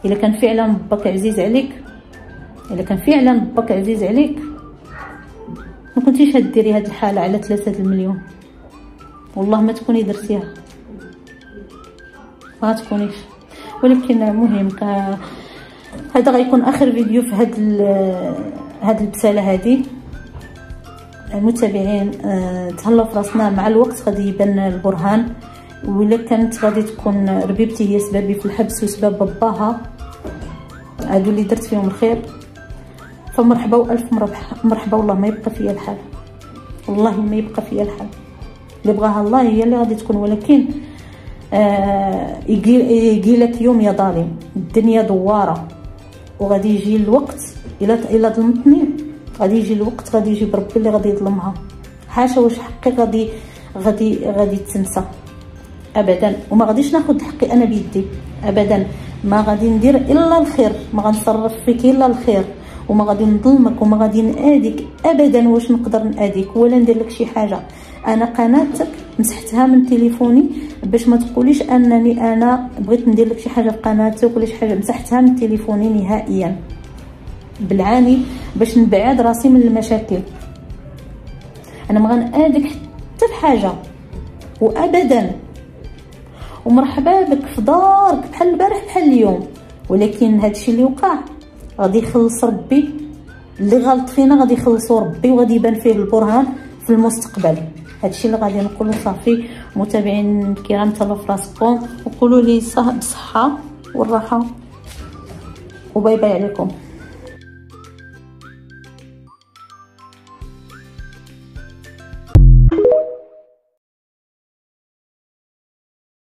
الا كان فعلا باك عزيز عليك، الا كان فعلا باك عزيز عليك ما كنتيش هديري هاد الحاله على 3 المليون. والله ما تكوني درتيها، ما تكونيش. ولكن المهم هذا غيكون اخر فيديو في هاد البساله هادي. المتابعين تهلاو في راسنا، مع الوقت غادي يبان البرهان. ولا كانت غادي تكون ربيبتي هي سببي في الحبس وسبب باباها، هادو اللي درت فيهم الخير، فمرحبا والف مرحبا. والله ما يبقى فيا الحال، والله ما يبقى فيا الحال. اللي بغاها الله هي اللي غادي تكون. ولكن يجي لك يوم يا ظالم، الدنيا دواره وغادي يجي الوقت. الا ظلمتني غادي يجي الوقت، غادي يجي بربي اللي غادي يظلمها. حاشا واش حقي غادي تنسى ابدا. وما غاديش ناخذ حقي انا بيدي ابدا. ما غادي ندير الا الخير، ما غنصرف فيك الا الخير، وما غادي نظلمك وما غادي ناديك ابدا. واش نقدر ناديك ولا ندير لك شي حاجه؟ انا قناتك مسحتها من تليفوني باش ما تقوليش انني انا بغيت ندير لك شي حاجه في قناتك ولا شي حاجه. مسحتها من تليفوني نهائيا بالعاني باش نبعد راسي من المشاكل. انا ما غناديك حتى في حاجه وابدا. ومرحبا بك في دارك بحال البارح بحال اليوم. ولكن هادشي اللي وقع غادي يخلص ربي، اللي غلط فينا غادي يخلصوا ربي، وغادي يبان فيه البرهان في المستقبل. هادشي اللي غادي نقولوا. صافي متابعين الكرام، تهلاو في راسكم وقولوا لي بصحه والراحه، وباي باي عليكم.